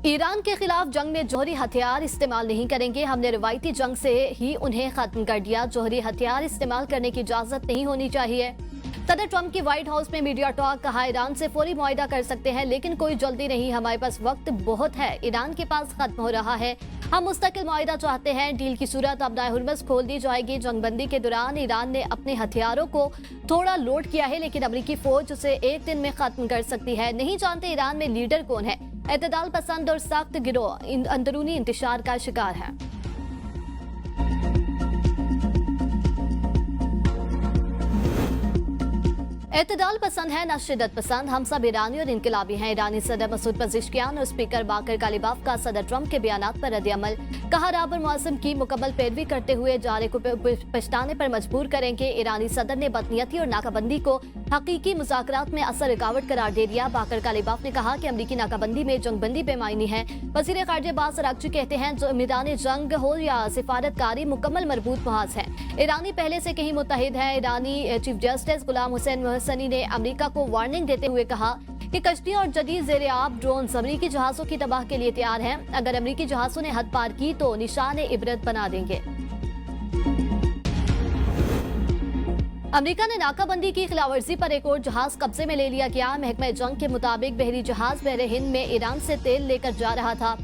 Iran के खिलाफ जंग में जौहरी हथियार इस्तेमाल नहीं करेंगे। हमने रिवायती जंग से ही उन्हें खत्म कर दिया। जौहरी हथियार इस्तेमाल करने की इजाजत नहीं होनी चाहिए। सदर ट्रंप की व्हाइट हाउस में मीडिया टॉक। कहा, ईरान से फौरी मुआहिदा कर सकते हैं लेकिन कोई जल्दी नहीं, हमारे पास वक्त बहुत है। ईरान के पास खत्म हो रहा है। हम मुस्तकिल मुआहिदा चाहते हैं। डील की सूरत अपना हुर्मस खोल दी जाएगी। जंगबंदी के दौरान ईरान ने अपने हथियारों को थोड़ा लोड किया है लेकिन अमरीकी फौज उसे एक दिन में खत्म कर सकती है। नहीं जानते ईरान में लीडर कौन है। एतदाल पसंद और सख्त गिरोह अंदरूनी इंतशार का शिकार है। एतदाल पसंद है न शिद्दत पसंद। हम सब ईरानी और इनकलाबी हैं। ईरानी सदर मसूद पजिश्कियान और स्पीकर बाकर कालिबाफ का सदर ट्रंप के बयानात पर रद्द-ए-अमल। कहा, राबर मौसम की मुकम्मल पैरवी करते हुए जारे को पछताने पर मजबूर करेंगे। ईरानी सदर ने बदनीयती और नाकाबंदी को हकीकी मुज़ाकरात में असर रुकावट करार दे दिया। बाकर कालिबाफ ने कहा कि अमरीकी नाकाबंदी में जंगबंदी बेमायनी है। वज़ीर ख़ारिजा अब्बास अराग़ची कहते हैं, जो मैदान जंग हो या सिफारतकारी मुकम्मल मरबूत महाज है। ईरानी पहले से कहीं मुत्तहिद है। ईरानी चीफ जस्टिस गुलाम हुसैन मोहसनी ने अमेरिका को वार्निंग देते हुए कहा कि कश्तियां और जदीद ज़ेरे आब ड्रोन अमरीकी जहाजों की तबाह के लिए तैयार हैं। अगर अमरीकी जहाजों ने हद पार की तो निशान इबरत बना देंगे। अमेरिका ने नाकाबंदी की खिलाफवर्जी पर एक और जहाज कब्जे में ले लिया गया। महकमा जंग के मुताबिक बहरी जहाज बहरे हिंद में ईरान से तेल लेकर जा रहा था।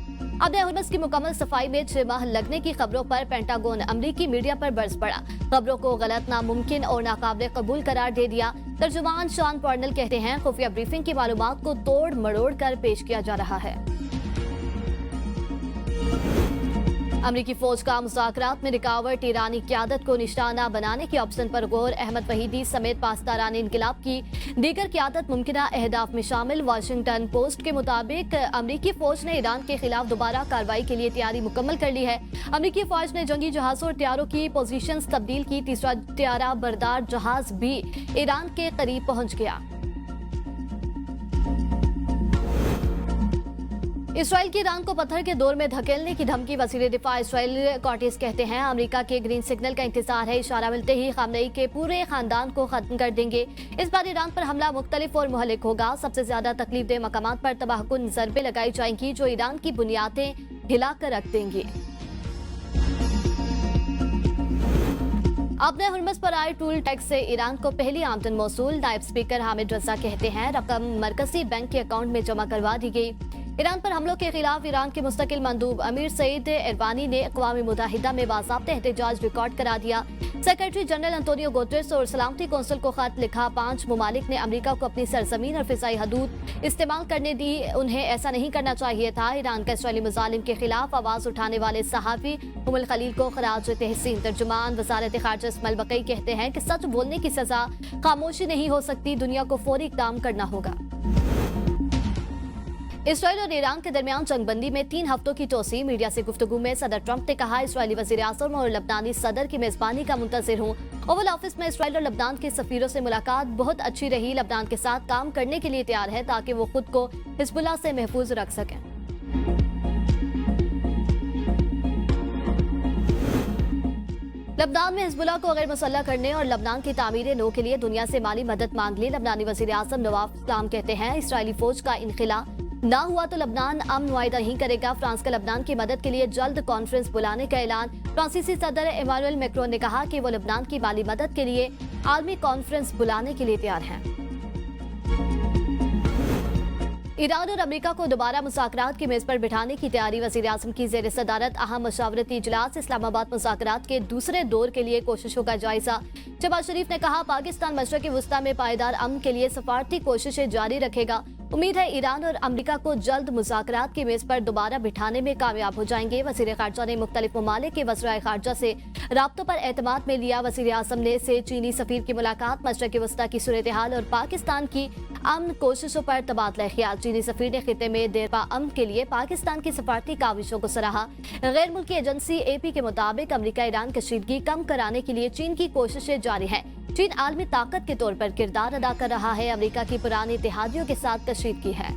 अब हुर्मस की मुकम्मल सफाई में 6 माह लगने की खबरों पर पेंटागन अमरीकी मीडिया पर बरस पड़ा। खबरों को गलत, नामुमकिन और नाकाबिल कबूल करार दे दिया। तर्जुमान शॉन पार्नेल कहते हैं, खुफिया ब्रीफिंग की मालूमात को तोड़ मरोड़ कर पेश किया जा रहा है। अमरीकी फौज का मुज़ाकरात में रुकावट, ईरानी क़यादत को निशाना बनाने के ऑप्शन पर गौर। अहमद वहीदी समेत पासदारान इनकलाब की दीगर क़यादत मुमकिना अहदाफ में शामिल। वाशिंगटन पोस्ट के मुताबिक अमरीकी फौज ने ईरान के खिलाफ दोबारा कार्रवाई के लिए तैयारी मुकम्मल कर ली है। अमरीकी फौज ने जंगी जहाज़ों और तैयारों की पोजीशंस तब्दील की। तीसरा तैयारा बरदार जहाज भी ईरान के करीब पहुंच गया। इसराइल की ईरान को पत्थर के दौर में धकेलने की धमकी। वज़ीर दिफा इसराइल कॉटिस कहते हैं, अमेरिका के ग्रीन सिग्नल का इंतजार है। इशारा मिलते ही खामनेई के पूरे खानदान को खत्म कर देंगे। इस बार ईरान पर हमला मुख्तलिफ और मुहलिक होगा। सबसे ज्यादा तकलीफदेह मकामात पर तबाहकुन ज़रबें लगाई जाएंगी जो ईरान की बुनियादें हिलाकर रख देंगी। अपने हुर्मस पर आए टूल टैक्स से ईरान को पहली आमदन मौसूल। नायब स्पीकर हामिद रजा कहते हैं, रकम मरकजी बैंक के अकाउंट में जमा करवा दी गई। ईरान पर हमलों के खिलाफ ईरान के मुस्तकिल मंदूब अमीर सईद इरवानी ने अक़वाम मुत्तहिदा में बाज़ाब्ता एहतजाज रिकॉर्ड करा दिया। सेक्रेटरी जनरल अंतोनियो गुतेरेस और सलामती कौंसिल को खत लिखा। 5 ममालिक ने अमेरिका को अपनी सरजमीन और फिजाई हदूद इस्तेमाल करने दी। उन्हें ऐसा नहीं करना चाहिए था। ईरान का इसराइली मुजालिम के खिलाफ आवाज उठाने वाले सहाफ़ी उमुल खलील को खराज तहसीन। तर्जुमान वज़ारत ख़ारिजा इस्माइल बक़ई कहते हैं कि सच बोलने की सजा खामोशी नहीं हो सकती, दुनिया को फौरी इक़दाम करना होगा। इसराइल और ईरान के दरमियान जंगबंदी में 3 हफ्तों की तोसी। मीडिया से गुफ्तगू में सदर ट्रंप ने कहा, इसराइली वज़ीर आज़म और लबनानी सदर की मेजबानी का मुंतज़िर हूँ। ओवल ऑफिस में इसराइल और लबनान के सफीरों से मुलाकात बहुत अच्छी रही। लबनान के साथ काम करने के लिए तैयार है ताकि वो खुद को हिज़्बुल्लाह से महफूज रख सकें। लबनान में हिज़्बुल्लाह को गैर मुसल्लह करने और लबनान की तामीर नो के लिए दुनिया से माली मदद मांग ली। लबनानी वज़ीर आज़म नवाफ इस्लाम कहते हैं, इसराइली फौज का इनखिला ना हुआ तो लबनान अमन मुआहिदा नहीं करेगा। फ्रांस का लबनान की मदद के लिए जल्द कॉन्फ्रेंस बुलाने का ऐलान। फ्रांसीसी सदर इमानुएल मैक्रोन ने कहा कि वो लबनान की माली मदद के लिए आलमी कॉन्फ्रेंस बुलाने के लिए तैयार हैं। ईरान और अमेरिका को दोबारा मुज़ाकरात की मेज पर बिठाने की तैयारी। वज़ीर आज़म की ज़ेर सदारत अहम मशावरती इजलास। इस्लामाबाद मुज़ाकरात के दूसरे दौर के लिए कोशिशों का जायजा। शहबाज शरीफ ने कहा, पाकिस्तान मशरक़ी वुस्ता में पायदार अमन के लिए सफारती कोशिशें जारी रखेगा। उम्मीद है ईरान और अमेरिका को जल्द मुज़ाकरात की मेज पर दोबारा बिठाने में कामयाब हो जाएंगे। वज़ीर ख़ारिजा ने मुख्तलिफ ममालिक के वज़राए ख़ारिजा से राब्तों पर एतमाद में लिया। वज़ीर आज़म ने से चीनी सफ़ीर की मुलाकात, मशरक़ी वुस्ता की सूरत हाल और पाकिस्तान की अमन कोशिशों पर तबादला ख्याल। चीनी सफ़ीर ने खित्ते में देरपा अमन के लिए पाकिस्तान की सफारती काविशों को सराहा। गैर मुल्की एजेंसी AP के मुताबिक अमेरिका ईरान कशीदगी कम कराने के लिए चीन की कोशिशें जारी हैं। चीन आलमी ताकत के तौर पर किरदार अदा कर रहा है। अमेरिका की पुरानी इत्तेहादियों के साथ कशीदगी है।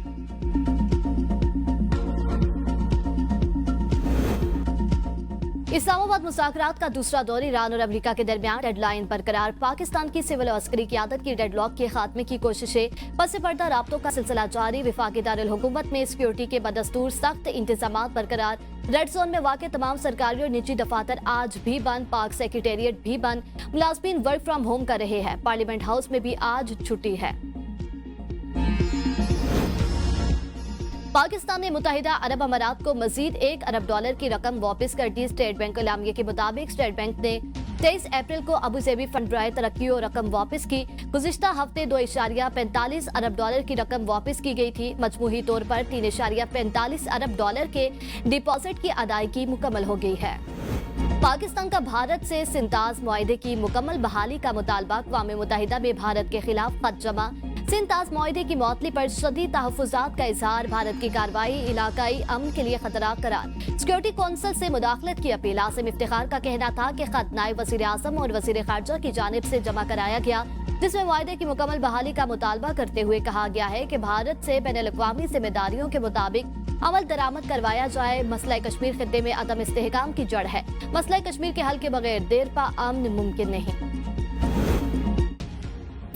इस्लामाबाद मुज़ाकरात का दूसरा दौर ईरान और अमेरिका के दरमियान डेडलाइन बरकरार। पाकिस्तान की सिविल और अस्करी क़यादत की डेडलॉक के खात्मे की कोशिशें। पस पर्दा राब्तों का सिलसिला जारी। विफाकी दारुल हुकूमत में सिक्योरिटी के बदस्तूर सख्त इंतजामात बरकरार। रेड जोन में वाक़ तमाम सरकारी और निजी दफातर आज भी बंद। पाक सेक्रेटेरिएट भी बंद। मुलाजमीन वर्क फ्राम होम कर रहे हैं। पार्लियामेंट हाउस में भी आज छुट्टी है। पाकिस्तान ने मुत्तहिदा अरब अमारात को मजीद $1 अरब की रकम वापस कर दी। स्टेट बैंक एलामिया के मुताबिक स्टेट बैंक ने 23 अप्रैल को अबू धाबी फंड बराए तरक्की और रकम वापस की। गुज़िश्ता हफ्ते $2.45 अरब की रकम वापस की गई थी। मजमूही तौर पर $3.45 अरब के डिपॉजिट की अदायगी मुकम्मल हो गई है। पाकिस्तान का भारत से सिंताज मुआहदे की मुकम्मल बहाली का मुतालबा। अक़वाम मुत्तहिदा में भारत के खिलाफ खत जमा। सिंताज मुआहदे की मअतली पर शदीद तहफ़्फ़ुज़ात का इजहार। भारत की कार्रवाई इलाकाई अमन के लिए खतरा करार। सिक्योरिटी कौंसिल से मुदाखलत की अपील। आसिम इफ्तिखार का कहना था कि खत नायब वज़ीर आज़म और वज़ीर ख़ारजा की जानिब से जमा कराया गया, जिसमें मुआहदे की मुकम्मल बहाली का मुतालबा करते हुए कहा गया है कि भारत से बैनुल-अक़वामी जिम्मेदारियों के मुताबिक अमल दरामद करवाया जाए। मसला कश्मीर खित्ते में अदम इस्तेहकाम की जड़ है। मसला कश्मीर के हल के बगैर देरपा अमन मुमकिन नहीं।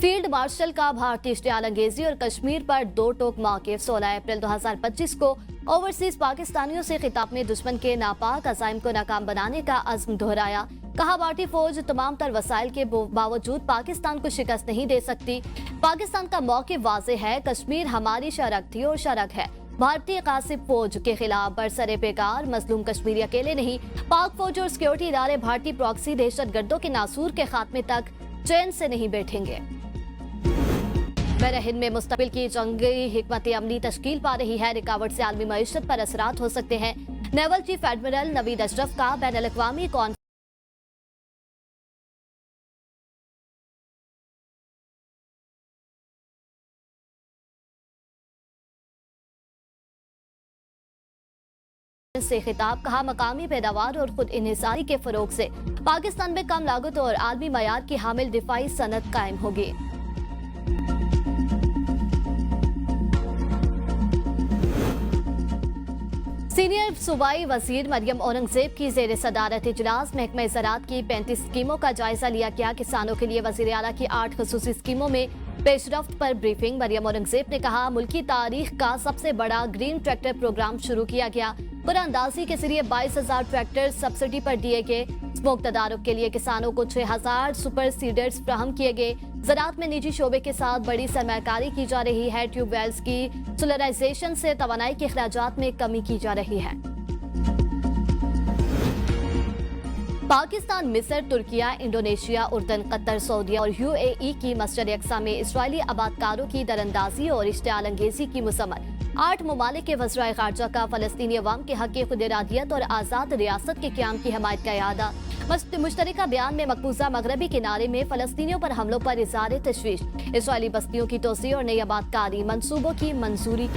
फील्ड मार्शल का भारतीय इश्तियाल अंगेजी और कश्मीर पर दो टोक मौक़िफ़। 16 अप्रैल 2025 को ओवरसीज पाकिस्तानियों से खिताब में दुश्मन के नापाक अज़ाइम को नाकाम बनाने का अज़्म दोहराया। कहा, भारतीय फौज तमाम तर वसाइल के बावजूद पाकिस्तान को शिकस्त नहीं दे सकती। पाकिस्तान का मौक़िफ़ वाज़ेह है। कश्मीर हमारी शरक थी और शरक है। भारतीय कासिब फौज के खिलाफ बरसरे बेकार। मजलूम कश्मीरी अकेले नहीं, पाक फौज और सिक्योरिटी इदारे भारतीय प्रॉक्सी दहशतगर्दों के नासूर के खात्मे तक चैन से नहीं बैठेंगे। बहरीन में मुस्तबिल की जंगी हिकमत अमली तश्कील पा रही है। रिकावट से आलमी मईशत पर असरात हो सकते हैं। Naval chief admiral Naveed Ashraf का बैनुल-अक़वामी कॉन्फ्रेंस से खिताब। कहा, मकामी पैदावार और खुद इन्हिसारी के फरोग से पाकिस्तान में कम लागत और आलमी मयार की हामिल दिफाई सनत कायम होगी। सीनियर सूबाई वजीर मरियम औरंगजेब की जेर सदारत इजलास। महकमा ज़राअत की 35 स्कीमों का जायजा लिया गया। किसानों के लिए वजीर आला की 8 खुसूसी स्कीमों में पेशरफ्त पर ब्रीफिंग। मरियम औरंगजेब ने कहा, मुल्की तारीख का सबसे बड़ा ग्रीन ट्रैक्टर प्रोग्राम शुरू किया गया। कुरानंदाजी के जरिए 22,000 ट्रैक्टर सब्सिडी पर दिए गए। स्मोक तदारुक के लिए किसानों को 6,000 सुपर सीडर्स फ्राहम किए गए। ज़राअत में निजी शोबे के साथ बड़ी सरमायाकारी की जा रही है। ट्यूबवेल्स की सोलराइजेशन से तवानाई के अखराजात में कमी की जा रही है। पाकिस्तान, मिस्र, तुर्किया, इंडोनेशिया, उर्दन, कतर, सऊदीया और UAE की मस्जिद अक्सा में इसराइली आबादकारों की दरअंदाजी और इश्तियाल अंगेजी की मुसम्मत। 8 ममालिक के वज़ीर ख़ारजा का फ़लस्तीनी अवाम के हक़ खुद इरादियत और आज़ाद रियासत के क़याम की हमायत का इरादा। मुश्तरका बयान में मकबूजा मगरबी किनारे में फ़लस्तीनियों पर हमलों पर इज़हार तशवीश। इसराइली बस्तियों की तोसी और नई आबादकारी मंसूबों की मंजूरी।